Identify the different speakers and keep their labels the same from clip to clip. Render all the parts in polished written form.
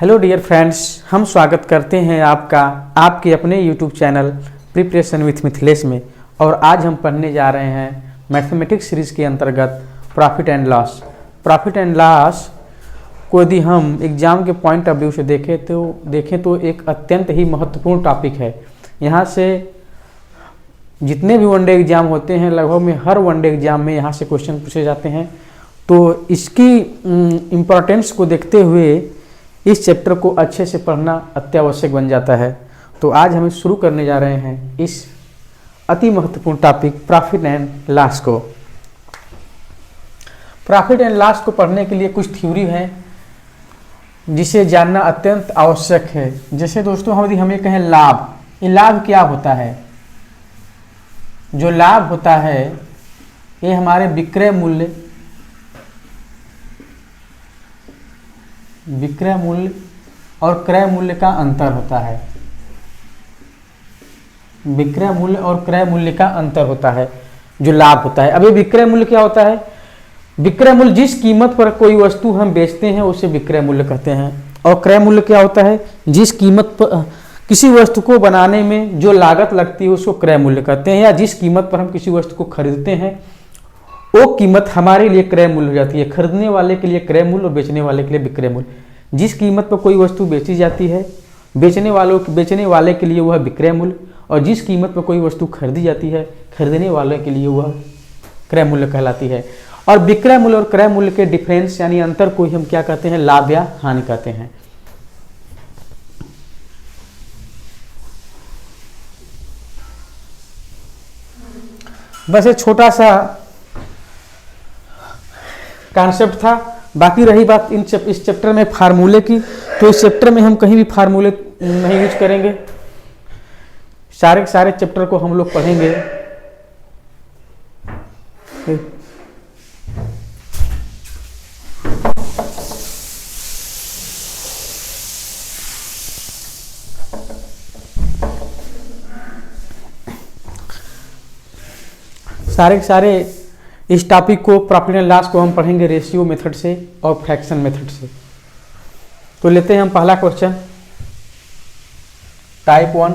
Speaker 1: Hello dear friends, हम स्वागत करते हैं आपका आपके अपने YouTube channel preparation with Mithilesh में। और आज हम पढ़ने जा रहे हैं मैथमेटिक्स सीरीज़ के अंतर्गत profit and loss. Profit and loss को यदि हम एग्ज़ाम के पॉइंट ऑफ व्यू से देखें तो एक अत्यंत ही महत्वपूर्ण टॉपिक है। यहाँ से जितने भी वनडे एग्ज़ाम होते हैं, लगभग में हर वनडे एग्ज़ाम में यहाँ से क्वेश्चन पूछे जाते हैं। तो इसकी इम्पोर्टेंस को देखते हुए इस चैप्टर को अच्छे से पढ़ना अत्यावश्यक बन जाता है। तो आज हम शुरू करने जा रहे हैं इस अति महत्वपूर्ण टॉपिक प्रॉफिट एंड लॉस को। प्रॉफिट एंड लॉस को पढ़ने के लिए कुछ थ्योरी है जिसे जानना अत्यंत आवश्यक है। जैसे दोस्तों यदि हमें कहें लाभ, ये लाभ क्या होता है? जो लाभ होता है ये हमारे विक्रय मूल्य और क्रय मूल्य का अंतर होता है। विक्रय मूल्य और क्रय मूल्य का अंतर होता है जो लाभ होता है। अब ये विक्रय मूल्य क्या होता है? विक्रय मूल्य जिस कीमत पर कोई वस्तु हम बेचते हैं उसे विक्रय मूल्य कहते हैं। और क्रय मूल्य क्या होता है? जिस कीमत पर किसी वस्तु को बनाने में जो लागत लगती है उसको क्रय मूल्य कहते हैं। या जिस कीमत पर हम किसी वस्तु को खरीदते हैं वो कीमत हमारे लिए क्रय मूल्य हो जाती है। खरीदने वाले के लिए क्रय मूल्य और बेचने वाले के लिए विक्रय मूल्य। जिस कीमत पर कोई वस्तु बेची जाती है बेचने वाले के लिए वह विक्रय मूल्य, और जिस कीमत पर कोई वस्तु खरीदी जाती है खरीदने वाले के लिए वह क्रय मूल्य कहलाती है। और विक्रय मूल्य और क्रय मूल्य के डिफरेंस यानी अंतर को ही हम क्या कहते हैं? लाभ या हानि कहते हैं। बस एक छोटा सा कॉन्सेप्ट था। बाकी रही बात इस चैप्टर में फार्मूले की, तो इस चैप्टर में हम कहीं भी फार्मूले नहीं यूज करेंगे। सारे के सारे चैप्टर को हम लोग पढ़ेंगे सारे के सारे इस टॉपिक को प्रॉफिट एंड लॉस को हम पढ़ेंगे रेशियो मेथड से और फ्रैक्शन मेथड से। तो लेते हैं हम पहला क्वेश्चन, टाइप 1।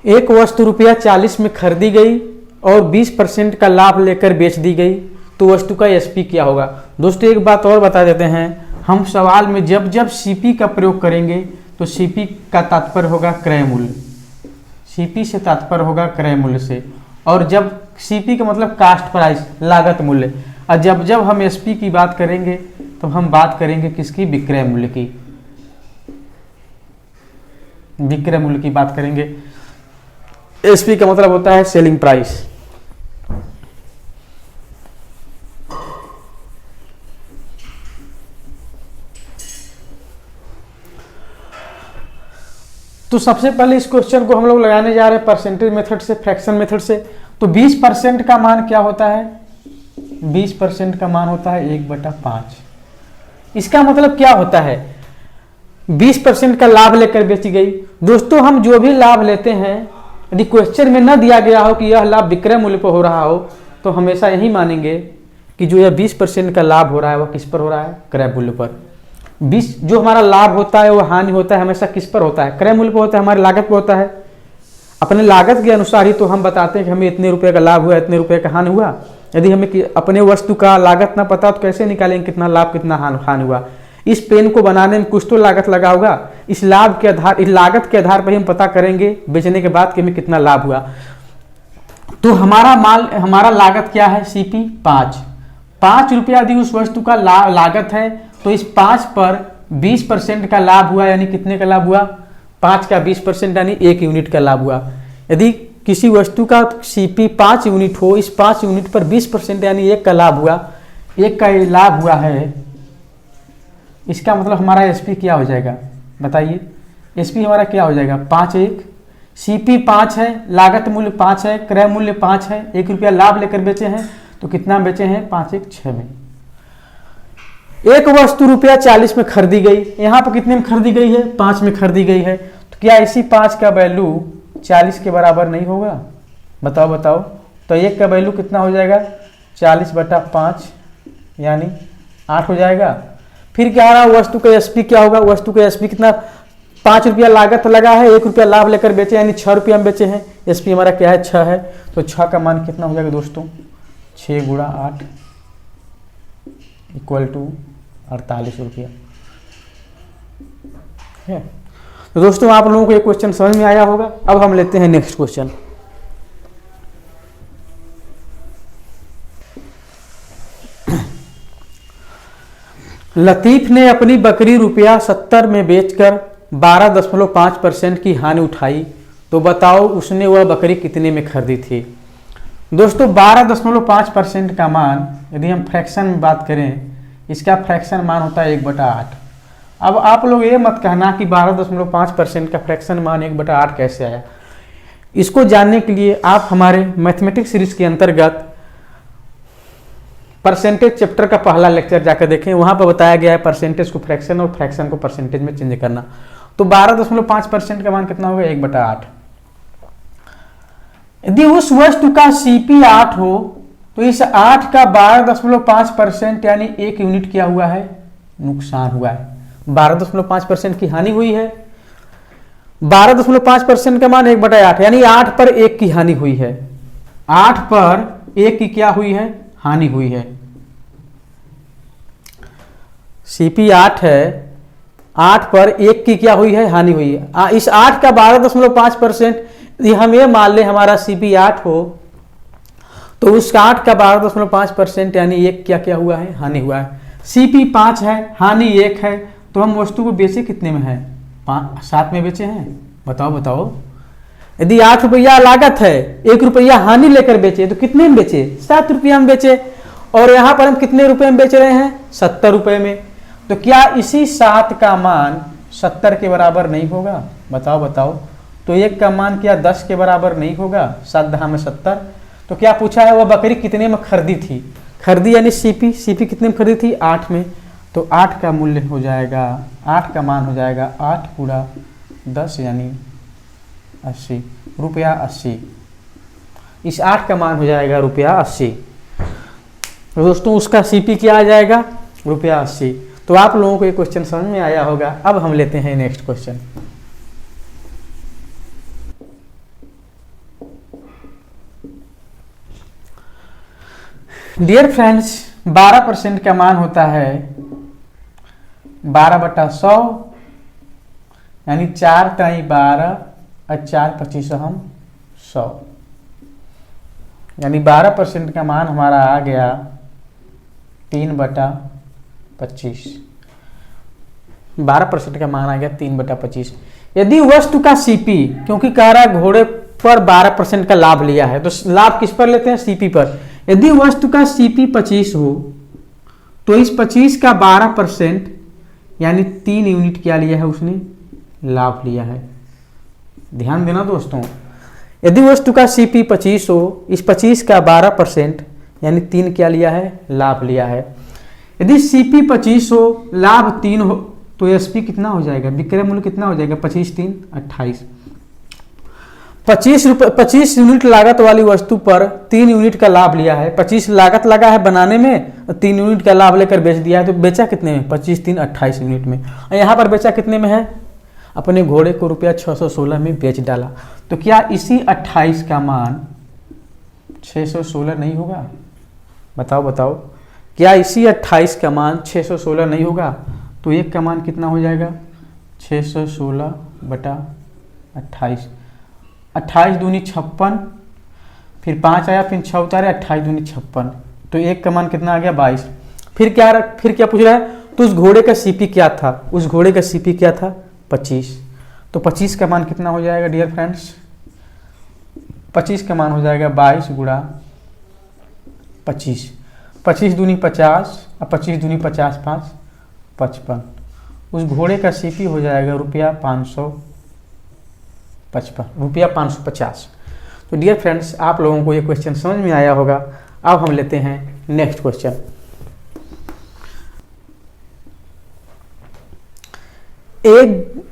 Speaker 1: एक वस्तु ₹40 में खरीदी गई और 20% का लाभ लेकर बेच दी गई, तो वस्तु का एसपी क्या होगा? दोस्तों एक बात और बता देते हैं, हम सवाल में जब सीपी का प्रयोग करेंगे तो सीपी का तात्पर्य होगा क्रय मूल्य। सीपी से तात्पर्य होगा क्रय मूल्य से। और जब सीपी का मतलब कास्ट प्राइस, लागत मूल्य। और जब हम एसपी की बात करेंगे तो हम बात करेंगे किसकी? विक्रय मूल्य की। विक्रय मूल्य की बात करेंगे। एसपी का मतलब होता है सेलिंग प्राइस। तो सबसे पहले इस क्वेश्चन को हम लोग लगाने जा रहे हैं परसेंटेज मेथड से, फ्रैक्शन मेथड से। तो 20% का मान क्या होता है? 20% का मान होता है 1/5। इसका मतलब क्या होता है? 20% का लाभ लेकर बेची गई। दोस्तों हम जो भी लाभ लेते हैं, यदि क्वेश्चन में न दिया गया हो कि यह लाभ विक्रय मूल्य पर हो रहा हो, तो हमेशा यही मानेंगे कि जो यह 20% का लाभ हो रहा है वह किस पर हो रहा है? क्रय मूल्य पर। 20 जो हमारा लाभ होता है वो हानि होता है हमेशा किस पर होता है? क्रय मूल्य पर होता है, हमारी लागत पर होता है। अपने लागत के अनुसार ही तो हम बताते हैं कि हमें इतने रुपए का लाभ हुआ, इतने रुपए का हानि हुआ। यदि हमें अपने वस्तु का लागत ना पता तो कैसे निकालेंगे कितना लाभ कितना हानि हुआ? इस पेन को बनाने में कुछ तो लागत लगा होगा। इस लागत के आधार पर हम पता करेंगे बेचने के बाद कि हमें कितना लाभ हुआ। तो हमारा लागत क्या है? सीपी 5 रुपया यदि उस वस्तु का लागत है तो इस 5 पर 20% का लाभ हुआ, यानी कितने का लाभ हुआ? 5 का 20% यानी 1 यूनिट का लाभ हुआ। यदि किसी वस्तु का सीपी 5 यूनिट हो, इस 5 यूनिट पर 20% यानी 1 का लाभ हुआ, 1 का लाभ हुआ है, इसका मतलब हमारा एसपी क्या हो जाएगा? बताइए एसपी हमारा क्या हो जाएगा? 5/1। सीपी 5 है, लागत मूल्य 5 है, क्रय मूल्य 5 है, 1 रुपया लाभ लेकर बेचे हैं, तो कितना बेचे हैं? 5/1 6 में। एक वस्तु ₹40 में खरीदी गई, यहाँ पर कितने में खरीदी गई है? 5 में खरीदी गई है। तो क्या इसी 5 का वैल्यू 40 के बराबर नहीं होगा? बताओ बताओ। तो एक का वैल्यू कितना हो जाएगा, 40/5 यानी 8 हो जाएगा। फिर क्या रहा, वस्तु का एसपी क्या होगा, वस्तु का एसपी कितना, 5 रुपया लागत लगा है, 1 रुपया लाभ लेकर बेचे यानी 6 रुपया में बेचे हैं। एसपी हमारा क्या है, 6 है। तो 6 का मान कितना हो जाएगा दोस्तों, 6 × 8 = 48 रुपया है। तो दोस्तों आप लोगों को ये क्वेश्चन समझ में आया होगा। अब हम लेते हैं नेक्स्ट क्वेश्चन। लतीफ ने अपनी बकरी ₹70 में बेचकर 12.5% की हानि उठाई, तो बताओ उसने वह बकरी कितने में खरीदी थी। दोस्तों 12.5% का मान यदि हम फ्रैक्शन में बात करें, इसका फ्रैक्शन मान होता है 1/8। अब आप लोग ये मत कहना कि 12.5% का फ्रैक्शन मान 1/8 कैसे आया। इसको जानने के लिए आप हमारे मैथमेटिक्स सीरीज के अंतर्गत परसेंटेज चैप्टर का पहला लेक्चर जाकर देखें, वहां पर बताया गया है परसेंटेज को फ्रैक्शन और फ्रैक्शन को परसेंटेज में चेंज करना। तो 12.5% का मान कितना होगा, 1/8। यदि उस वस्तु का सीपी 8 हो तो इस 8 का 12.5% यानी 1 यूनिट क्या हुआ है, नुकसान हुआ है। 12.5% की हानि हुई है। 12.5% का मान 1/8 यानी 8 पर 1 की हानि हुई है। 8 पर 1 की क्या हुई है, हानि हुई है। सीपी 8 है, 8 पर 1 की क्या हुई है, हानि हुई है। इस 8 का 12.5% यदि हम ये मान लें हमारा सीपी 8 हो तो उस 8 का 12.5% यानी 1 क्या हुआ है, हानि हुआ है। सीपी 5 है, हानि 1 है, तो हम वस्तु को बेचे कितने में है, 7 में बेचे हैं। बताओ बताओ। यदि 8 रुपया लागत है, 1 रुपया हानि लेकर बेचे तो कितने में बेचे, 7 रुपया में बेचे। और यहां पर हम कितने रुपए में बेच रहे हैं, 70 रुपए में। तो क्या इसी 7 का मान 70 के बराबर नहीं होगा, बताओ बताओ। तो 1 का मान क्या 10 के बराबर नहीं होगा, 7 में 70। तो क्या पूछा है, वह बकरी कितने में खरीदी थी, खरीदी यानी सीपी कितने में खरीदी थी, 8 में। तो 8 का मूल्य हो जाएगा, 8 का मान हो जाएगा 8 × 10 यानी 80 रुपया 80। इस 8 का मान हो जाएगा रुपया 80। तो दोस्तों उसका सीपी क्या आ जाएगा, रुपया 80। तो आप लोगों को ये क्वेश्चन समझ में आया होगा। अब हम लेते हैं नेक्स्ट क्वेश्चन। डियर फ्रेंड्स 12% का मान होता है 12/100 यानी 4 × 12 और 4 × 25 हम 100 यानी 12% का मान हमारा आ गया 3/25। 12% का मान आ गया 3/25। यदि वस्तु का सीपी, क्योंकि कह रहा है घोड़े पर 12% का लाभ लिया है, तो लाभ किस पर लेते हैं, सीपी पर। यदि वस्तु का सीपी 25 हो तो इस 25 का 12% यानी 3 यूनिट क्या लिया है उसने, लाभ लिया है। ध्यान देना दोस्तों, यदि वस्तु का सीपी 25 हो, इस 25 का 12% यानी 3 क्या लिया है, लाभ लिया है। यदि सीपी 25 हो, लाभ 3 हो, तो एसपी कितना हो जाएगा, विक्रय मूल्य कितना हो जाएगा, 25 × 3 = 28। 25 यूनिट लागत वाली वस्तु पर 3 यूनिट का लाभ लिया है। 25 लागत लगा है बनाने में, 3 यूनिट का लाभ लेकर बेच दिया है। तो बेचा कितने में, 25 × 3 = 28 यूनिट में। यहाँ पर बेचा कितने में है, अपने घोड़े को रुपया 616 में बेच डाला। तो क्या इसी 28 का मान 616 नहीं होगा, बताओ बताओ। क्या इसी 28 का मान 616 नहीं होगा। तो 1 का मान कितना हो जाएगा, 616/28। 28 दूनी 56, फिर 5 आया, फिर 6 उतारे, 28 दूनी 56। तो 1 का मान कितना आ गया, 22। फिर क्या पूछ रहा है, तो उस घोड़े का सीपी क्या था, उस घोड़े का सीपी क्या था, 25। तो 25 का मान कितना हो जाएगा डियर फ्रेंड्स, 25 का मान हो जाएगा 22 × 25। 25 दूनी 50 और 25 दूनी 50, 5 55। उस घोड़े का सीपी हो जाएगा रुपया 550। तो डियर फ्रेंड्स आप लोगों को ये क्वेश्चन समझ में आया होगा। अब हम लेते हैं नेक्स्ट क्वेश्चन। एक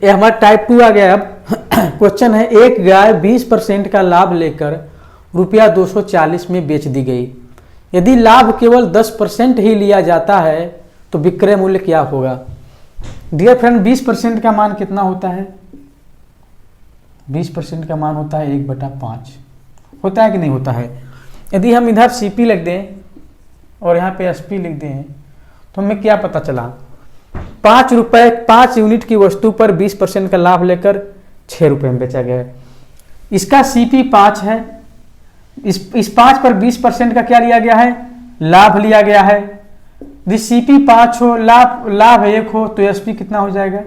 Speaker 1: हमारा टाइप 2 आ गया। अब क्वेश्चन है, एक गाय 20% का लाभ लेकर रुपया 240 में बेच दी गई। यदि लाभ केवल 10% ही लिया जाता है तो विक्रय मूल्य क्या होगा? डियर फ्रेंड, 20% का मान कितना होता है? 20% का मान होता है 1/5। होता है कि नहीं होता है? यदि हम इधर सीपी लिख दें और यहाँ पे एसपी लिख दें तो हमें क्या पता चला? 5 रुपए 5 यूनिट की वस्तु पर 20% का लाभ लेकर 6 रुपए में बेचा गया है। इसका सीपी 5 है, इस 5 पर 20% का क्या लिया गया है? लाभ लिया गया है। यदि सीपी 5 हो, लाभ 1 हो तो एसपी कितना हो जाएगा?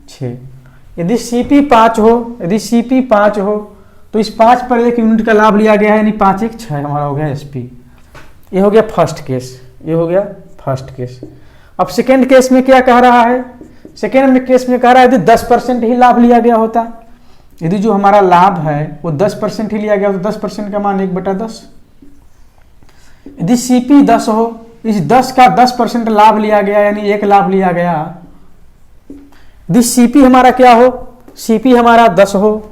Speaker 1: 6। यदि सीपी 5 हो तो इस 5 पर 1 यूनिट का लाभ लिया गया है, यानी 5 1 6 हमारा हो गया एसपी। ये हो गया फर्स्ट केस। अब सेकेंड केस में क्या कह रहा है? सेकेंड केस में कह रहा है यदि 10% ही लाभ लिया गया होता, यदि जो हमारा लाभ है वो 10% ही लिया गया तो 10% का मान 1/10। यदि सीपी 10 हो, इस 10 का 10% लाभ लिया गया यानी 1 लाभ लिया गया। यदि सीपी हमारा क्या हो? सीपी हमारा 10 हो,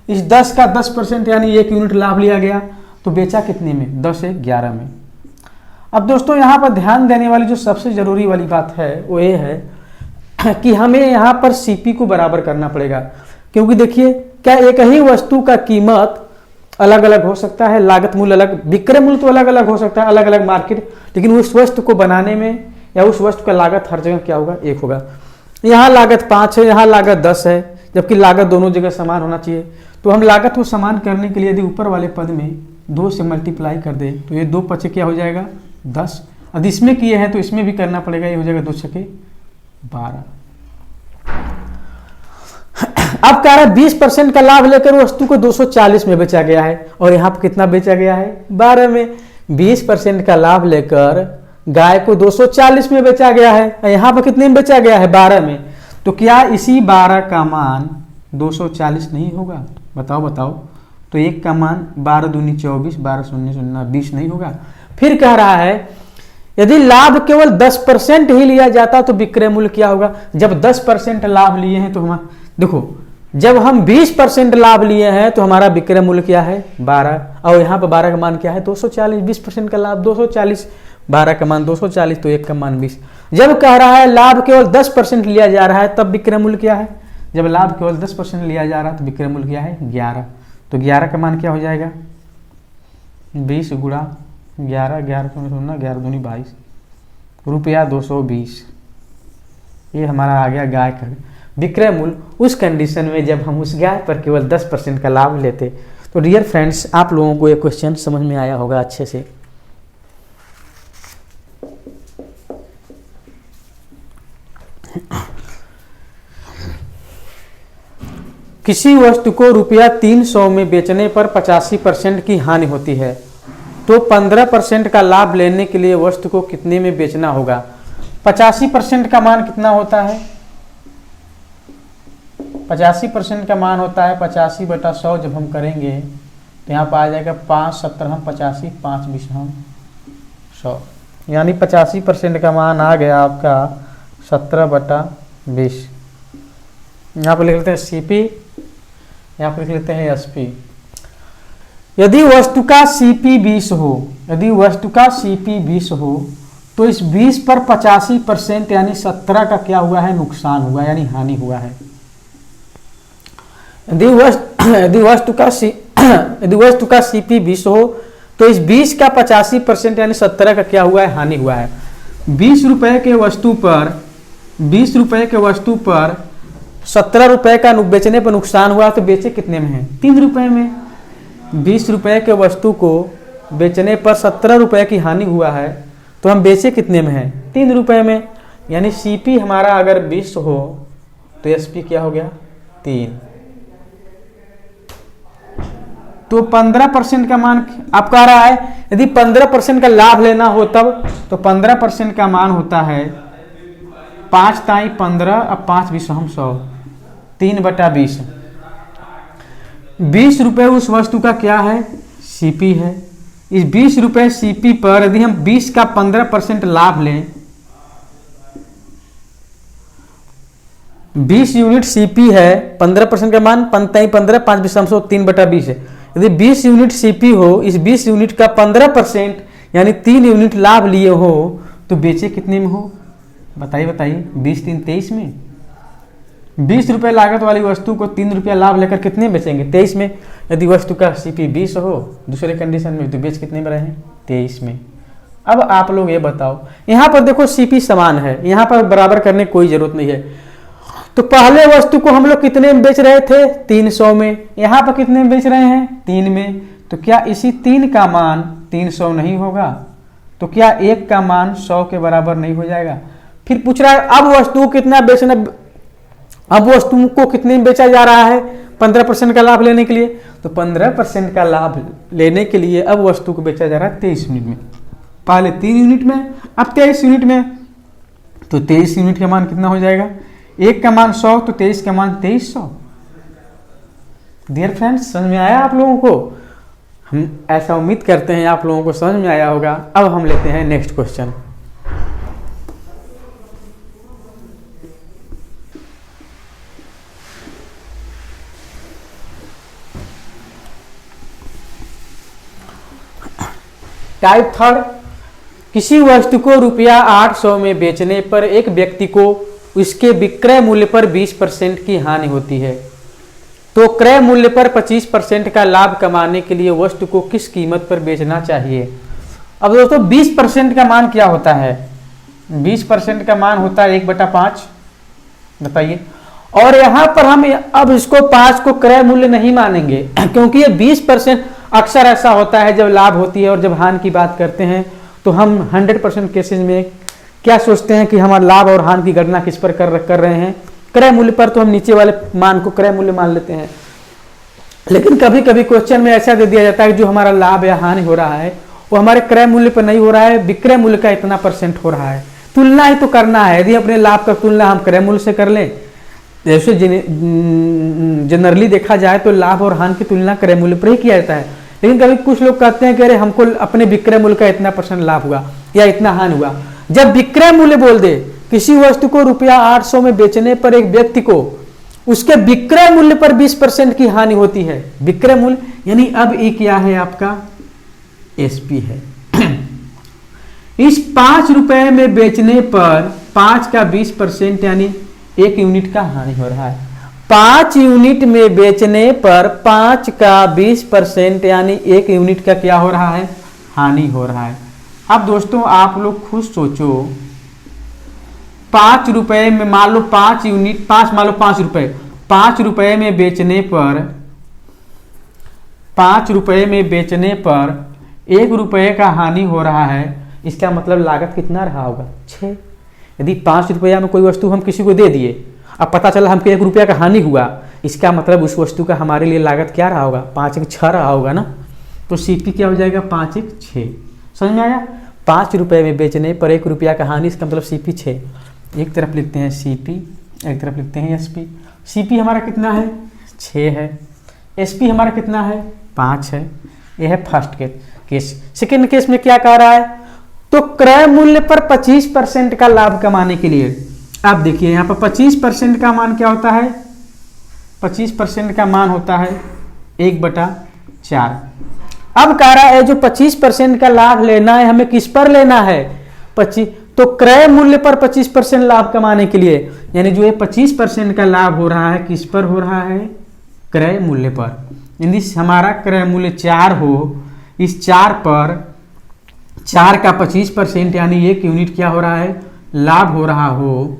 Speaker 1: इस 10 का 10% यानी 1 यूनिट लाभ लिया गया तो बेचा कितने में? 10 से 11 में। अब दोस्तों यहाँ पर ध्यान देने वाली जो सबसे जरूरी वाली बात है वो ये है कि हमें यहाँ पर सीपी को बराबर करना पड़ेगा, क्योंकि देखिए क्या एक ही वस्तु का कीमत अलग अलग हो सकता है, लागत मूल्य अलग, विक्रय मूल्य तो अलग अलग हो सकता है, अलग अलग मार्केट, लेकिन उस वस्तु को बनाने में या उस वस्तु का लागत हर जगह क्या होगा? 1 होगा। यहाँ लागत 5 है, यहाँ लागत 10 है, जबकि लागत दोनों जगह समान होना चाहिए। तो हम लागत को समान करने के लिए यदि ऊपर वाले पद में 2 से मल्टीप्लाई कर दे तो ये 2 पचे क्या हो जाएगा? 10। अब इसमें किए हैं तो इसमें भी करना पड़ेगा, ये हो जाएगा 2 छके 12। अब कह रहा है 20% का लाभ लेकर वस्तु को 240 में बेचा गया है और यहाँ पर कितना बेचा गया है? 12 में। 20% का लाभ लेकर गाय को 240 में बेचा गया है, यहाँ पर कितने में बेचा गया है? 12 में। तो क्या इसी 12 का मान 240 नहीं होगा? बताओ। तो 1 का मान 12 दूनी 24, 12 शून्य 0 20 नहीं होगा। फिर कह रहा है यदि लाभ केवल 10% ही लिया जाता तो विक्रय मूल्य क्या होगा? जब 10% लाभ लिए हैं तो हम देखो, जब हम 20% लाभ लिए हैं तो हमारा विक्रय मूल्य क्या है? 12। और यहाँ पर 12 का मान क्या है? 240। 20% का लाभ 240, 12 का मान 240 तो 1 का मान 20। जब कह रहा है लाभ केवल 10% लिया जा रहा है तब विक्रय मूल्य क्या है? जब लाभ केवल 10% लिया जा रहा है तो विक्रय मूल्य क्या है? 11। तो 11 का मान क्या हो जाएगा? 20 गुणा 11, 11 शून्य 11 दूनी 22, रुपया 220। ये हमारा आ गया गाय का विक्रय मूल्य उस कंडीशन में जब हम उस गाय पर केवल 10% का लाभ लेते। तो डियर फ्रेंड्स, आप लोगों को ये क्वेश्चन समझ में आया होगा अच्छे से। किसी वस्तु को रुपया 300 में बेचने पर 85% की हानि होती है, तो 15% का लाभ लेने के लिए वस्तु को कितने में बेचना होगा? 85% का मान कितना होता है? 85% का मान होता है 85/100। जब हम करेंगे तो यहाँ पर आ जाएगा 5 17 85, 5 20 100, यानी 85% का मान आ गया आपका 17/20। यहाँ पर लिख लेते हैं सीपी, यहाँ पर लिख लेते हैं एसपी। यदि वस्तु का सीपी 20 हो, तो इस 20 पर 85% यानी 17 का क्या हुआ है? नुकसान हुआ, यानी हानि हुआ है। यदि वस्तु का सीपी 20 हो तो इस 20 का 85% यानी 17 का क्या हुआ है? हानि हुआ है। 20 रुपए के वस्तु पर 17 रुपए का बेचने पर नुकसान हुआ तो बेचे कितने में है? 3 रुपए में। 20 रुपए के वस्तु को बेचने पर 17 रुपए की हानि हुआ है तो हम बेचे कितने में है? 3 रुपए में। यानी सीपी हमारा अगर 20 हो तो एसपी क्या हो गया? 3। तो 15% का मान आप कह रहा है यदि 15% का लाभ लेना हो तब, तो 15% का मान होता है 5 ताई 15 अब 5 20 100, 3/20। 20 रुपए उस वस्तु का क्या है? सीपी है। इस 20 रुपए सीपी पर यदि हम 20 का 15% लाभ लें 20 यूनिट सीपी है, 15% का मान 15 5/3 है। यदि 20 यूनिट सीपी हो, इस 20 यूनिट का 15% यानी 3 यूनिट लाभ लिए हो तो बेचे कितने में हो? बताइए बताइए। 20 3 23 में 20 रुपये लागत वाली वस्तु को 3 रुपया लाभ लेकर कितने बेचेंगे? 23 में। यदि वस्तु का सीपी 20 हो दूसरे कंडीशन में तो बेच कितने में रहे? 23 में। अब आप लोग ये बताओ, यहाँ पर देखो सीपी समान है, यहाँ पर बराबर करने कोई जरूरत नहीं है। तो पहले वस्तु को हम लोग कितने में बेच रहे थे? 300 में। यहाँ पर कितने में बेच रहे हैं? 3 में। तो क्या इसी 3 का मान 300 नहीं होगा? तो क्या 1 का मान 100 के बराबर नहीं हो जाएगा? फिर पूछ रहा है अब वस्तु को कितना बेचना, अब वस्तु को कितने में बेचा जा रहा है? 15% का लाभ लेने के लिए। तो 15% का लाभ लेने के लिए अब वस्तु को बेचा जा रहा है 23 यूनिट में। पहले 3 यूनिट में, अब 23 यूनिट में। तो 23 यूनिट का मान कितना हो जाएगा? 1 का मान 100 तो 23 का मान 2300। डियर फ्रेंड्स, समझ में आया आप लोगों को? हम ऐसा उम्मीद करते हैं आप लोगों को समझ में आया होगा। अब हम लेते हैं नेक्स्ट क्वेश्चन। टाइप थर्ड, किसी वस्तु को रुपया 800 में बेचने पर एक व्यक्ति को उसके विक्रय मूल्य पर 20% की हानि होती है, तो क्रय मूल्य पर 25% का लाभ कमाने के लिए वस्तु को किस कीमत पर बेचना चाहिए? अब दोस्तों 20% का मान क्या होता है? 20% का मान होता है 1/5। बताइए। और यहां पर हम अब इसको 5 को क्रय मूल्य नहीं मानेंगे क्योंकि ये 20% अक्सर ऐसा होता है जब लाभ होती है और जब हानि की बात करते हैं तो हम 100% केसेस में क्या सोचते हैं कि हमारा लाभ और हानि की गणना किस पर कर रहे हैं? क्रय मूल्य पर। तो हम नीचे वाले मान को क्रय मूल्य मान लेते हैं। लेकिन कभी कभी क्वेश्चन में ऐसा दे दिया जाता है कि जो हमारा लाभ या हानि हो रहा है वो हमारे क्रय मूल्य पर नहीं हो रहा है, विक्रय मूल्य का इतना % हो रहा है। तुलना ही तो करना है। यदि अपने लाभ का तुलना हम क्रय मूल्य से कर लें, जैसे जनरली देखा जाए तो लाभ और हानि की तुलना क्रय मूल्य पर ही किया जाता है। लेकिन कभी कुछ लोग कहते हैं कि अरे हमको अपने विक्रय मूल्य का इतना % लाभ हुआ या इतना हानि हुआ। जब विक्रय मूल्य बोल दे, किसी वस्तु को रुपया 800 में बेचने पर एक व्यक्ति को उसके विक्रय मूल्य पर 20% की हानि होती है। विक्रय मूल्य यानी अब ये क्या है? आपका एसपी है। इस 5 रुपए में बेचने पर 5 का 20% यानी 1 यूनिट का हानि हो रहा है। 5 यूनिट में बेचने पर 5 का 20% यानी 1 यूनिट का क्या हो रहा है? हानि हो रहा है। अब दोस्तों आप लोग खुद सोचो, 5 रुपए में मान लो 5 यूनिट, 5 रुपए, 5 रुपए में बेचने पर 5 रुपए में बेचने पर 1 रुपए का हानि हो रहा है। इसका मतलब लागत कितना रहा होगा? 6। यदि 5 रुपया में कोई वस्तु हम किसी को दे दिए, अब पता चला हमको 1 रुपया का हानि हुआ, इसका मतलब उस वस्तु का हमारे लिए लागत क्या रहा होगा? 5 1 6 रहा होगा ना। तो सीपी क्या हो जाएगा? 5 1 6। समझ में आया? 5 रुपए में बेचने पर 1 रुपया का हानि, इसका मतलब सीपी 6। एक तरफ लिखते हैं सीपी, एक तरफ लिखते हैं एसपी। सीपी हमारा कितना है? 6 है। एसपी हमारा कितना है? 5 है। यह है फर्स्ट केस। सेकेंड केस में क्या कह रहा है? तो क्रय मूल्य पर 25% का लाभ कमाने के लिए, आप देखिए यहाँ पर 25% का मान क्या होता है? 25% का मान होता है 1/4। अब कह रहा है जो 25% का लाभ लेना है, हमें किस पर लेना है? 25। तो क्रय मूल्य पर 25% लाभ कमाने के लिए, यानी जो ये 25% का लाभ हो रहा है किस पर हो रहा है? क्रय मूल्य पर। यदि हमारा क्रय मूल्य 4 हो, इस 4 पर 4 का 25% यानी 1 यूनिट क्या हो रहा है? लाभ हो रहा हो,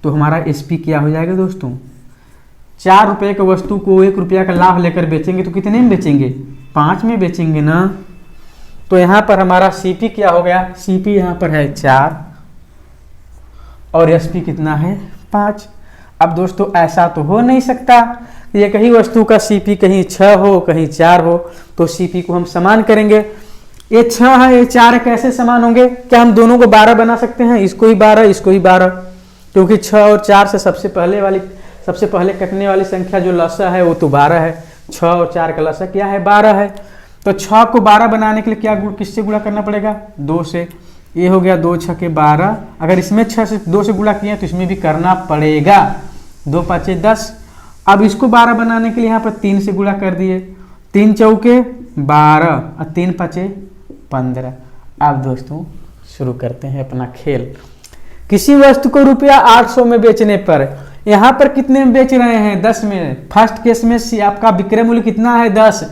Speaker 1: तो हमारा एसपी क्या हो जाएगा दोस्तों? 4 रुपए की वस्तु को 1 रुपया का लाभ लेकर बेचेंगे तो कितने में बेचेंगे? 5 में बेचेंगे ना। तो यहाँ पर हमारा सीपी क्या हो गया? सीपी यहाँ पर है 4 और एसपी कितना है? 5। अब दोस्तों ऐसा तो हो नहीं सकता ये कहीं वस्तु का सीपी कहीं 6 हो कहीं 4 हो, तो सीपी को हम समान करेंगे। ये 6 है ये 4 है, कैसे समान होंगे? क्या हम दोनों को 12 बना सकते हैं? इसको ही 12 इसको ही 12, क्योंकि 6 और 4 से सबसे पहले कटने वाली संख्या जो लसा है वो तो 12 है। 6 और 4 का लसा क्या है? 12 है। तो 6 को 12 बनाने के लिए क्या किससे गुणा करना पड़ेगा? 2 से। ये हो गया 2 6 के 12। अगर इसमें 6 से 2 से गुणा किए तो इसमें भी करना पड़ेगा। 2 5 10। अब इसको 12 बनाने के लिए यहाँ पर 3 से गुणा कर दिए, 3 चौके 12 और 3 5 15। अब दोस्तों शुरू करते हैं अपना खेल। किसी वस्तु को रुपया 800 में बेचने पर यहाँ पर कितने में बेच रहे हैं? 10 में। फर्स्ट केस में आपका विक्रय मूल्य कितना है? 10।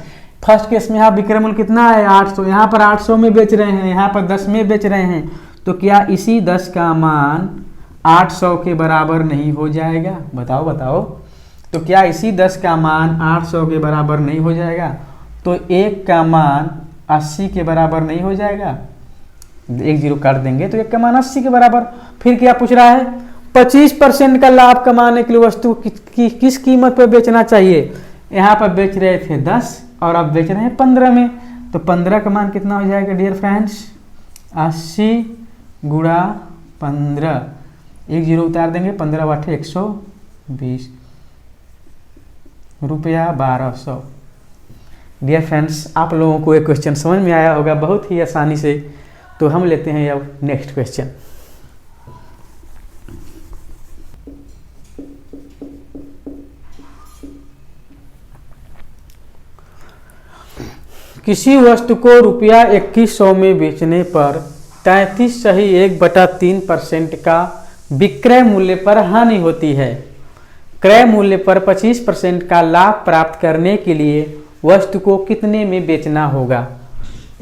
Speaker 1: फर्स्ट केस में यहाँ विक्रय मूल्य कितना है? 800। यहाँ पर 800 में बेच रहे हैं, यहाँ पर 10 में बेच रहे हैं, तो क्या इसी 10 का मान 800 के बराबर नहीं हो जाएगा? बताओ बताओ। तो क्या इसी 10 का मान 800 के बराबर नहीं हो जाएगा? तो 1 का मान 80 के बराबर नहीं हो जाएगा? 1 0 काट देंगे तो 1 का मान 80 के बराबर। फिर क्या पूछ रहा है? 25% का लाभ कमाने के लिए वस्तु किस कीमत पर बेचना चाहिए? यहाँ पर बेच रहे थे 10 और अब बेच रहे हैं 15 में, तो 15 का मान कितना हो जाएगा डियर फ्रेंड्स? 80 गुणा 15। 1 0 उतार देंगे, 15 8 120 रुपया 1200। डियर फ्रेंड्स, आप लोगों को एक क्वेश्चन समझ में आया होगा बहुत ही आसानी से। तो हम लेते हैं अब नेक्स्ट क्वेश्चन। किसी वस्तु को रुपया 2100 में बेचने पर 33 सही 1/3% का विक्रय मूल्य पर हानि होती है। क्रय मूल्य पर 25% का लाभ प्राप्त करने के लिए वस्तु को कितने में बेचना होगा?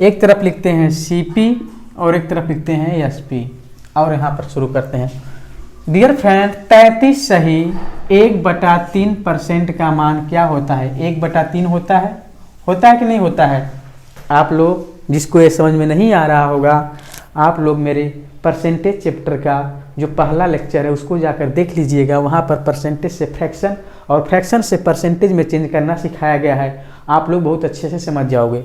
Speaker 1: एक तरफ लिखते हैं CP और एक तरफ लिखते हैं SP और यहाँ पर शुरू करते हैं। डियर फ्रेंड, 33 सही 1/3% का मान क्या होता है? 1/3 होता है कि नहीं होता है? आप लोग जिसको ये समझ में नहीं आ रहा होगा, आप लोग मेरे परसेंटेज चैप्टर का जो पहला लेक्चर है उसको जाकर देख लीजिएगा। वहाँ पर परसेंटेज से फ्रैक्शन और फ्रैक्शन से परसेंटेज में चेंज करना सिखाया गया है। आप लोग बहुत अच्छे से समझ जाओगे।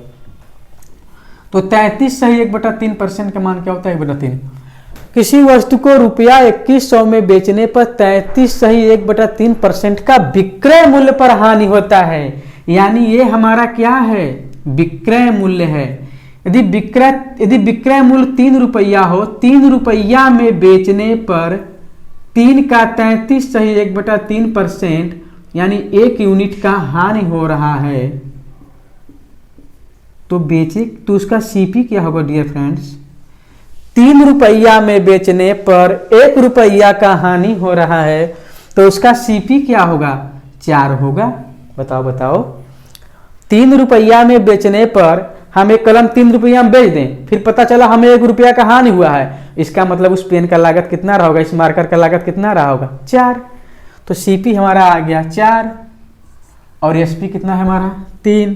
Speaker 1: तो 33 सही 1/3% का मान क्या होता है? 1/3। किसी वस्तु को रुपया 2100 में बेचने पर 33 सही 1/3% का विक्रय मूल्य पर हानि होता है। यानी ये हमारा क्या है? विक्रय मूल्य है। यदि विक्रय मूल्य 3 रुपया हो, 3 रुपया में बेचने पर 3 का 33 सही 1/3% यानी 1 यूनिट का हानि हो रहा है, तो बेचे तो उसका CP क्या होगा डियर फ्रेंड्स? 3 रुपया में बेचने पर 1 रुपया का हानि हो रहा है, तो उसका CP क्या होगा? 4 होगा। बताओ बताओ। 3 रुपया में बेचने पर हम एक कलम 3 रुपया में बेच दें, फिर पता चला हमें 1 रुपया का हानि हुआ है, इसका मतलब उस पेन का लागत कितना रहा होगा? इस मार्कर का लागत कितना रहा होगा? 4। तो CP हमारा आ गया 4 और SP कितना है हमारा? 3।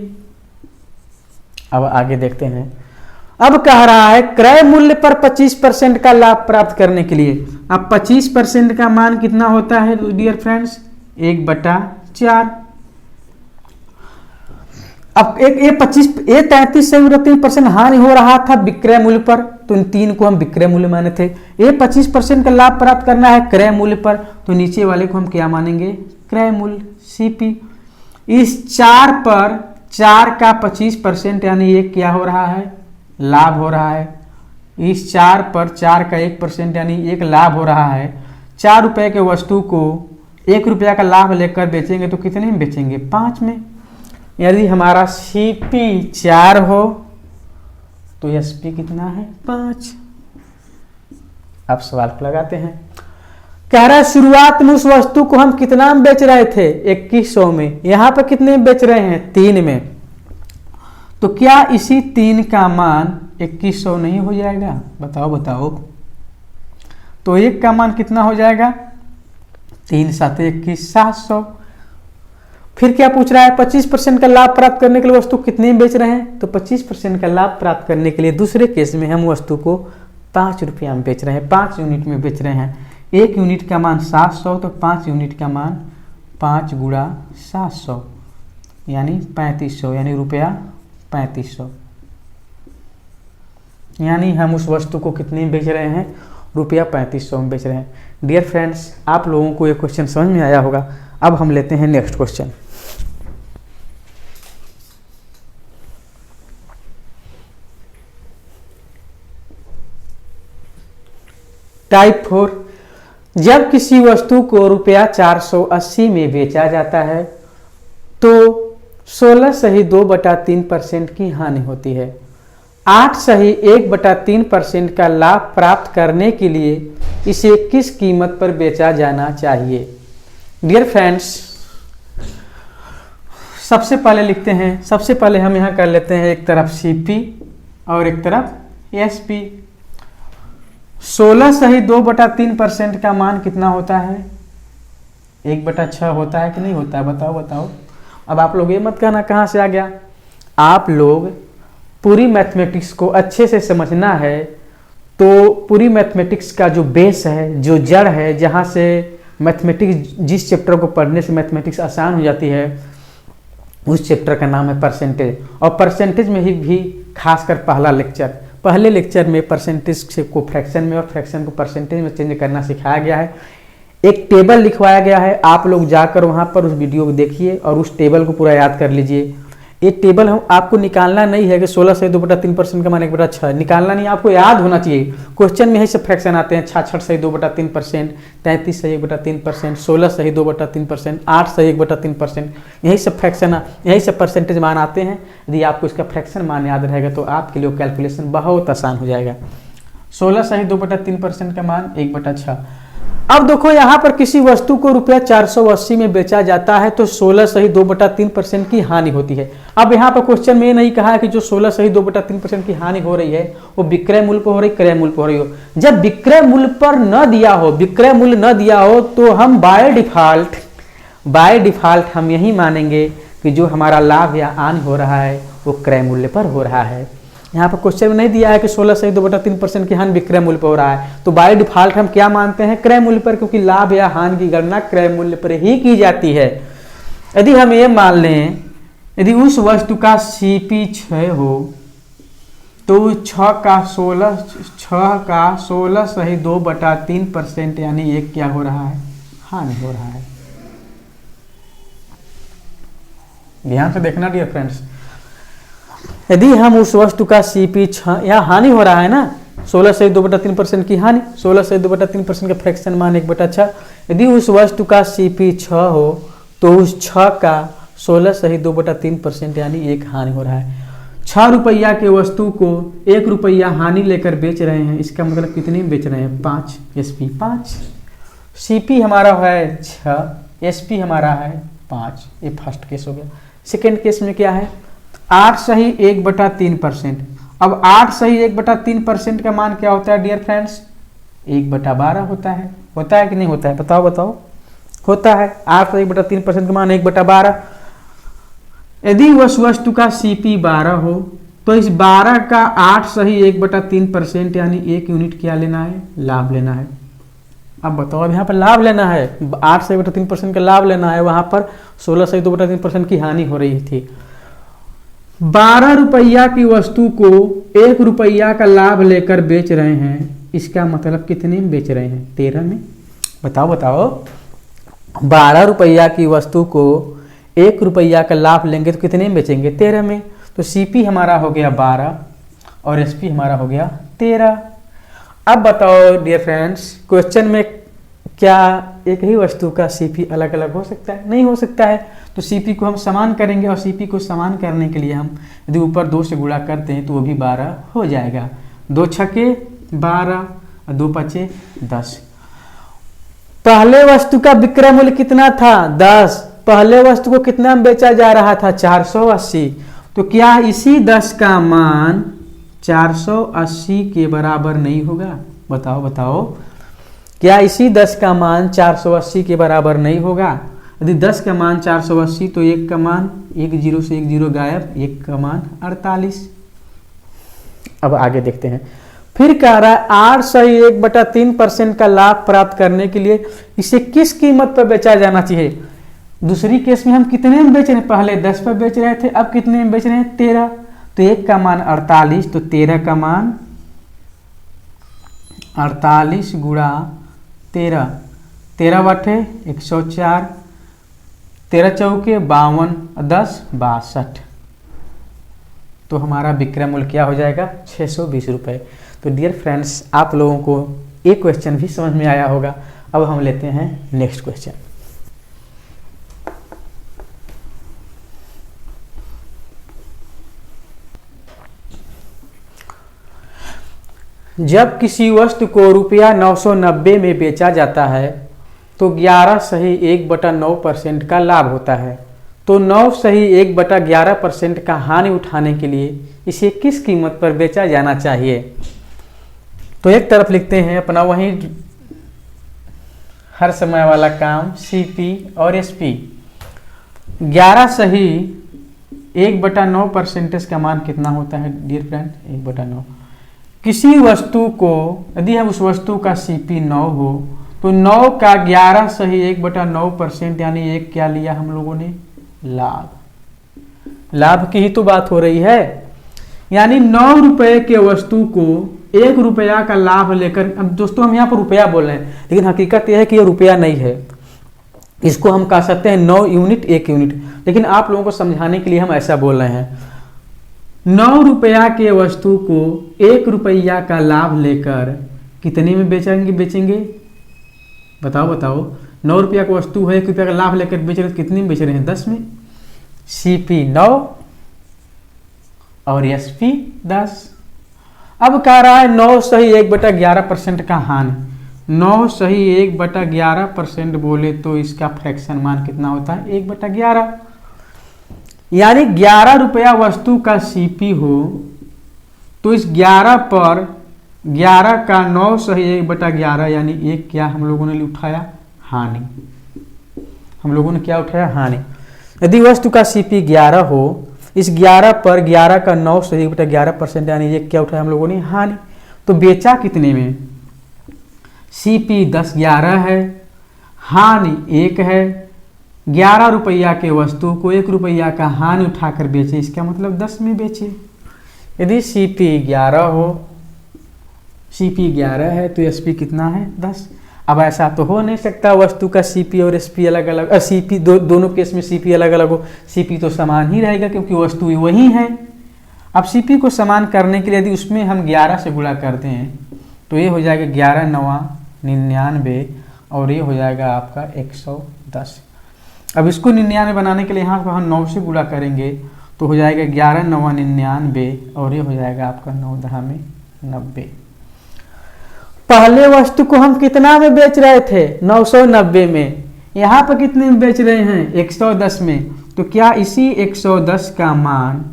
Speaker 1: अब आगे देखते हैं। अब कह रहा है क्रय मूल्य पर 25% का लाभ प्राप्त करने के लिए। अब 25% का मान कितना होता है डियर फ्रेंड्स? 1/4। अब ये 33 से 3% हानि हो रहा था विक्रय मूल्य पर, तो इन 3 को हम विक्रय मूल्य माने थे। ये 25% का लाभ प्राप्त करना है क्रय मूल्य पर, तो नीचे वाले को हम क्या मानेंगे? क्रय मूल्य CP। इस 4 पर 4 का 25% यानी ये क्या हो रहा है? लाभ हो रहा है। इस 4 पर 4 का 1% यानी 1 लाभ हो रहा है। 4 रुपए के वस्तु को 1 रुपया का लाभ लेकर बेचेंगे तो कितने में बेचेंगे? 5 में। यदि हमारा CP 4 हो तो SP कितना है? 5। अब सवाल को लगाते हैं। कह रहा है शुरुआत में उस वस्तु को हम कितना में बेच रहे थे? 2100 में। यहाँ पर कितने में बेच रहे हैं? 3 में। तो क्या इसी 3 का मान 2100 नहीं हो जाएगा? बताओ बताओ। तो 1 का मान कितना हो जाएगा? 3 7 21 700। फिर क्या पूछ रहा है? 25% का लाभ प्राप्त करने के लिए वस्तु कितने में बेच रहे हैं? तो 25% का लाभ प्राप्त करने के लिए दूसरे केस में हम वस्तु को 5 रुपया में बेच रहे हैं, 5 यूनिट में बेच रहे हैं। 1 यूनिट का मान 700, तो 5 यूनिट का मान 5 गुणा 700 यानी 3500, यानी रुपया 3500। यानी हम उस वस्तु को कितने में बेच रहे हैं? रुपया 3500 में बेच रहे हैं। डियर फ्रेंड्स, आप लोगों को ये क्वेश्चन समझ में आया होगा। अब हम लेते हैं नेक्स्ट क्वेश्चन। टाइप 4, जब किसी वस्तु को रुपया 480 में बेचा जाता है तो 16 की हानि होती है। 8 का लाभ प्राप्त करने के लिए इसे किस कीमत पर बेचा जाना चाहिए। डियर फ्रेंड्स, सबसे पहले लिखते हैं, सबसे पहले हम यहाँ कर लेते हैं एक तरफ CP और एक तरफ SP। 16 का मान कितना होता है? 1/6 होता है कि नहीं होता है? बताओ बताओ। अब आप लोग ये मत कहना कहाँ से आ गया। आप लोग पूरी मैथमेटिक्स को अच्छे से समझना है तो पूरी मैथमेटिक्स का जो बेस है, जो जड़ है, जहाँ से मैथमेटिक्स, जिस चैप्टर को पढ़ने से मैथमेटिक्स आसान हो जाती है, उस चैप्टर का नाम है परसेंटेज। और परसेंटेज में ही भी खासकर पहले लेक्चर में परसेंटेज को फ्रैक्शन में और फ्रैक्शन को परसेंटेज में चेंज करना सिखाया गया है। एक टेबल लिखवाया गया है, आप लोग जाकर वहाँ पर उस वीडियो को देखिए और उस टेबल को पूरा याद कर लीजिए। ये टेबल हम आपको निकालना नहीं है कि 16/2/3% का मान 1/6 निकालना नहीं, आपको याद होना चाहिए। क्वेश्चन में यही सब फ्रैक्शन आते हैं, 66/2/3%, 33/1/3%, 16/2/3%, 8/1/3%, यही सब फ्रैक्शन, यही सब परसेंटेज मान आते हैं। यदि आपको इसका फ्रैक्शन मान याद रहेगा तो आपके लिए कैलकुलेशन बहुत आसान हो जाएगा। 16/2/3% का मान 1/6। अब देखो यहाँ पर किसी वस्तु को रुपया 480 में बेचा जाता है तो 16/2/3% की हानि होती है। अब यहाँ पर क्वेश्चन में ये नहीं कहा कि जो 16/2/3% की हानि हो रही है वो विक्रय मूल्य पर हो रही, क्रय मूल्य पर हो रही हो। जब विक्रय मूल्य पर न दिया हो, विक्रय मूल्य न दिया हो तो हम बाय डिफॉल्ट हम यही मानेंगे कि जो हमारा लाभ या हानि हो रहा है वो क्रय मूल्य पर हो रहा है। यहाँ पर क्वेश्चन में नहीं दिया है कि 16/2/3% की हानि विक्रय मूल्य पर हो रहा है, तो बाय डिफॉल्ट हम क्या मानते हैं? क्रय मूल्य पर, क्योंकि लाभ या हानि की गणना क्रय मूल्य पर ही की जाती है। यदि हम ये मान लें, यदि उस वस्तु का CP 6 हो तो 6 का 16/2/3% यानी एक क्या हो रहा है? हानि हो रहा है। ध्यान से देखना डियर फ्रेंड्स, यदि हम उस वस्तु का CP 6, यहाँ हानि हो रहा है ना, 16/2/3% की हानि, 16/2/3% का फ्रैक्शन मान 1/6। यदि उस वस्तु का CP 6 हो तो उस 6 का 16/2/3% यानी एक हानि हो रहा है। 6 रुपया के वस्तु को 1 रुपया हानि लेकर बेच रहे हैं, इसका मतलब कितने में बेच रहे हैं? 5। SP 5, CP हमारा है 6, SP हमारा है 5। ये फर्स्ट केस हो गया। सेकेंड केस में क्या है? 8/1/3%। अब 8/1/3% का मान क्या होता है डियर फ्रेंड्स? 1/12 होता है। होता है कि नहीं होता है? बताओ बताओ। होता है। 8/1/3% का मान 1/12। यदि उस वस्तु का CP 12 हो तो इस 12 का 8/1/3% यानी 1 यूनिट क्या लेना है? लाभ लेना है। अब बताओ, अब यहाँ पर लाभ लेना है, 8/1/3% का लाभ लेना है, वहां पर 16/2/3% की हानि हो रही थी। 12 रुपया की वस्तु को 1 रुपया का लाभ लेकर बेच रहे हैं, इसका मतलब कितने में बेच रहे हैं? 13 में। बताओ बताओ। 12 रुपया की वस्तु को 1 रुपया का लाभ लेंगे तो कितने में बेचेंगे? 13 में। तो CP हमारा हो गया 12 और SP हमारा हो गया 13। अब बताओ डियर फ्रेंड्स, क्वेश्चन में क्या एक ही वस्तु का CP अलग अलग हो सकता है? नहीं हो सकता है। तो CP को हम समान करेंगे और CP को समान करने के लिए हम यदि ऊपर 2 से गुणा करते हैं तो वो भी 12 हो जाएगा। 2 छक्के 12 और 2 पचे 10। पहले वस्तु का विक्रय मूल्य कितना था? 10। पहले वस्तु को कितना में बेचा जा रहा था? 480। तो क्या इसी 10 का मान 480 के बराबर नहीं होगा? बताओ बताओ। क्या इसी 10 का मान 480 के बराबर नहीं होगा? यदि 10 का मान 480 तो 1 का मान, 1 0 से 1 0 गायब, 1 का मान 48। अब आगे देखते हैं। फिर कह रहा है 8/1/3% का लाभ प्राप्त करने के लिए इसे किस कीमत पर बेचा जाना चाहिए? दूसरी केस में हम कितने में बेच रहे हैं? पहले 10 पर बेच रहे थे, अब कितने में बेच रहे हैं? 13। तो 1 का मान 48, तो 13 का मान 48 गुणा 13, 13/104, 13 चौके 52, 10 62। तो हमारा विक्रय मूल्य क्या हो जाएगा? 620 रुपये। तो डियर फ्रेंड्स, आप लोगों को एक क्वेश्चन भी समझ में आया होगा। अब हम लेते हैं नेक्स्ट क्वेश्चन। जब किसी वस्तु को रुपया 990 में बेचा जाता है तो 11/1/9% का लाभ होता है, तो 9/1/11% का हानि उठाने के लिए इसे किस कीमत पर बेचा जाना चाहिए। तो एक तरफ लिखते हैं अपना वही हर समय वाला काम CP और SP। 11/1/9% का मान कितना होता है डियर फ्रेंड, 1/9। किसी वस्तु को यदि हम उस वस्तु का CP 9 हो तो 9 का 11/1/9% यानी एक क्या लिया हम लोगों ने, लाभ। लाभ की ही तो बात हो रही है, यानी 9 रुपए के वस्तु को 1 रुपया का लाभ लेकर, अब दोस्तों हम यहाँ पर रुपया बोल रहे हैं लेकिन हकीकत यह है कि यह रुपया नहीं है, इसको हम कह सकते हैं 9 यूनिट 1 यूनिट, लेकिन आप लोगों को समझाने के लिए हम ऐसा बोल रहे हैं। 9 रुपया के वस्तु को 1 रुपया का लाभ लेकर कितने में बेचेंगे बताओ। 9 रुपया का वस्तु है, 1 रुपया का लाभ लेकर बेच रहे, कितने में बेच रहे हैं, 10 में। CP 9 और SP 10। अब कह रहा है 9/1/11% का हानि। 9/1/11% बोले तो इसका फ्रैक्शन मान कितना होता है, 1/11। यानी 11 रुपया वस्तु का CP हो तो इस 11 पर 11 का 9/1/11 यानी एक क्या हम लोगों ने उठाया, हानि। हम लोगों ने क्या उठाया, हानि। यदि वस्तु का CP 11 हो, इस 11 पर 11 का 9/1/11% यानी ये क्या उठाया हम लोगों ने, हानि। तो बेचा कितने में, CP 10 11 है, हानि 1 है। 11 रुपया के वस्तु को 1 रुपया का हानि उठाकर बेचे, इसका मतलब 10 में बेचे। यदि CP 11 हो, CP 11 है तो SP कितना है, 10। अब ऐसा तो हो नहीं सकता वस्तु का CP और SP अलग अलग, CP दोनों केस में CP अलग अलग हो, CP तो समान ही रहेगा क्योंकि वस्तु वही है। अब CP को समान करने के लिए यदि उसमें हम 11 से गुणा करते हैं तो ये हो जाएगा 11 9 99 और ये हो जाएगा आपका 110। अब इसको 99 बनाने के लिए यहाँ पर हम 9 से गुणा करेंगे तो हो जाएगा 11 9 99 और ये हो जाएगा आपका 9 10 में 90। पहले वस्तु को हम कितना में बेच रहे थे, 990 में, यहाँ पर कितने में बेच रहे हैं, 110 में। तो क्या इसी 110 का मान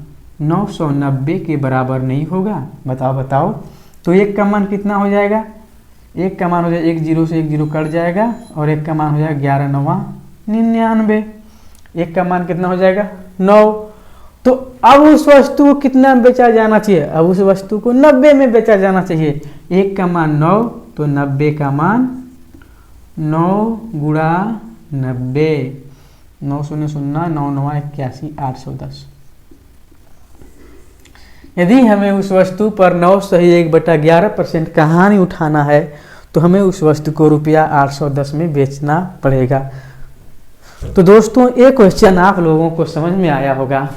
Speaker 1: 990 के बराबर नहीं होगा, बताओ। तो एक का मान कितना हो जाएगा, एक का मान हो जाएगा 1 0 से 1 0 कट जाएगा और एक का मान हो जाएगा 11 9 99। एक का मान कितना हो जाएगा, 9। तो अब उस वस्तु को कितना में बेचा जाना चाहिए, अब उस वस्तु को 90 में बेचा जाना चाहिए। एक का मान 9 तो 90 का मान 9 गुणा 90, 9 0 0 9 9 81 810। यदि हमें उस वस्तु पर 9/1/11% का हानि उठाना है तो हमें उस वस्तु को रुपया 810 में बेचना पड़ेगा। तो दोस्तों ये क्वेश्चन आप लोगों को समझ में आया होगा।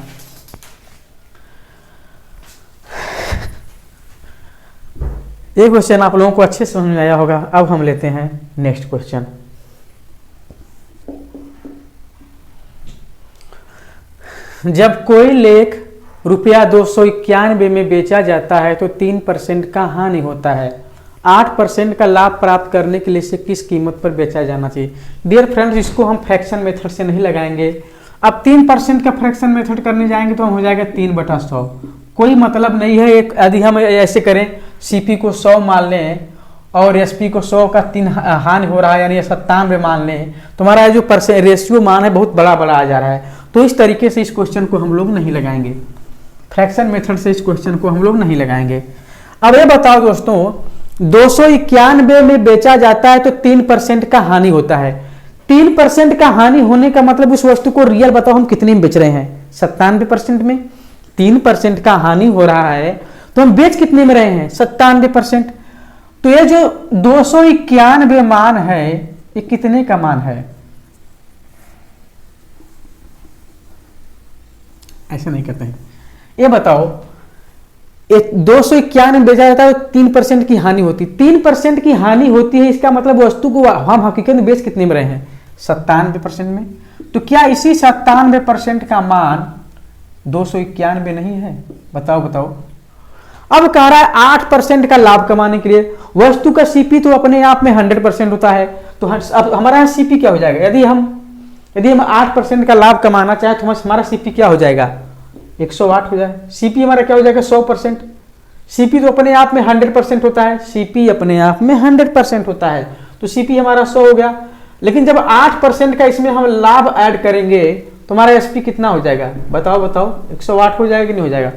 Speaker 1: ये क्वेश्चन आप लोगों को अच्छे समझ में आया होगा। अब हम लेते हैं नेक्स्ट क्वेश्चन। जब कोई लेख रुपया 291 में बेचा जाता है तो 3% का हानि होता है, 8% का लाभ प्राप्त करने के लिए इसे किस कीमत पर बेचा जाना चाहिए। डियर फ्रेंड्स, इसको हम फ्रैक्शन मेथड से नहीं लगाएंगे। अब 3% का फ्रैक्शन मेथड करने जाएंगे तो हम हो जाएगा 3/100। कोई मतलब नहीं है। एक यदि हम ऐसे करें, CP को 100 मान लें और SP को 100 का 3 हानि हो रहा है यानी 97 मान लें, तुम्हारा जो रेशियो मान है बहुत बड़ा आ जा रहा है। तो इस तरीके से इस क्वेश्चन को हम लोग नहीं लगाएंगे, फ्रैक्शन मेथड से इस क्वेश्चन को हम लोग नहीं लगाएंगे। अब ये बताओ दोस्तों, 291 में बेचा जाता है तो 3% का हानि होता है। 3% का हानि होने का मतलब उस वस्तु को रियल बताओ हम कितने में बेच रहे हैं, 97% में। 3% का हानि हो रहा है तो हम बेच कितने में रहे हैं, 97%। तो ये जो 291 मान है ये कितने का मान है, ऐसे नहीं कहते हैं। ये बताओ 291 बेचा जाता है तो 3% की हानि होती है। 3% की हानि होती है, इसका मतलब वस्तु को हम हकीकत में बेच कितने में रहे हैं? 97% में। तो क्या इसी 97% का मान 291 नहीं है? बताओ बताओ। अब कह रहा है 8% का लाभ कमाने के लिए वस्तु का सीपी तो अपने आप में 100% होता है, तो अब हमारा यहाँ सीपी क्या हो जाएगा? यदि हम 8% का लाभ कमाना चाहे तो हमारा सीपी क्या हो जाएगा? 108 हो जाए। सीपी हमारा क्या हो जाएगा? 100%। सीपी तो अपने आप में 100% होता है, सीपी अपने आप में 100% होता है, तो सीपी हमारा 100 हो गया। लेकिन जब 8% का इसमें हम लाभ ऐड करेंगे तो हमारा एसपी कितना हो जाएगा? बताओ बताओ। 108 हो जाएगा कि नहीं हो जाएगा?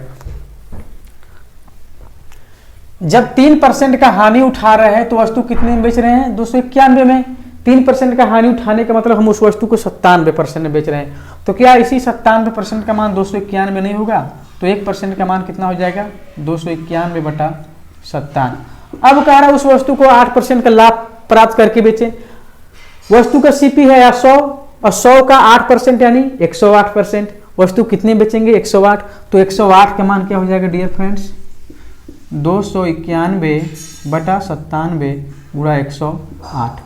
Speaker 1: जब 3% का हानि उठा रहे हैं तो वस्तु कितने में बेच रहे हैं? 291 में। 3% का हानि उठाने का मतलब हम उस वस्तु को 97% में बेच रहे हैं, तो क्या इसी 97% का मान 291 में नहीं होगा? तो 1% का मान कितना हो जाएगा? 291/57। अब कह रहा है उस वस्तु को 8% का लाभ प्राप्त करके बेचे। वस्तु का सीपी है या 100 और 100 का 8% यानी 108%। वस्तु कितने बेचेंगे? 108। तो 108 का मान क्या हो जाएगा डियर फ्रेंड्स? 291/97 गुणा 108।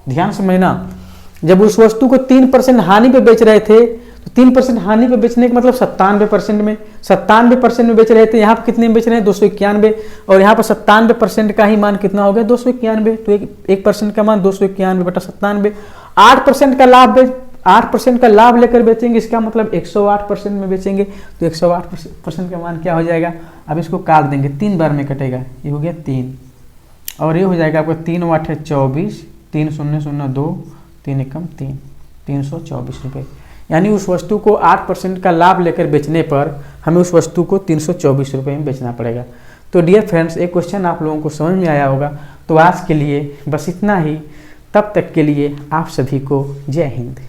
Speaker 1: ध्यान समझना, जब उस वस्तु को 3% हानि पे बेच रहे थे तो 3% हानि पे बेचने का मतलब 97% में, 97% में बेच रहे थे। यहाँ पर कितने में बेच रहे हैं? 291। और यहाँ पर 97% का ही मान कितना हो गया? 291। तो 1% का मान 291/97। 8% का लाभ 8% का लाभ लेकर बेचेंगे, इसका मतलब 108% में बेचेंगे, तो 108% का मान क्या हो जाएगा? अब इसको काट देंगे, 3 बार में कटेगा। ये हो गया 3 और ये हो जाएगा आपका 3 × 8 = 24, 3 0 0 2, 3 एकम 3, 324 रुपये। यानी उस वस्तु को 8% का लाभ लेकर बेचने पर हमें उस वस्तु को 324 रुपये में बेचना पड़ेगा। तो डियर फ्रेंड्स, एक क्वेश्चन आप लोगों को समझ में आया होगा। तो आज के लिए बस इतना ही। तब तक के लिए आप सभी को जय हिंद।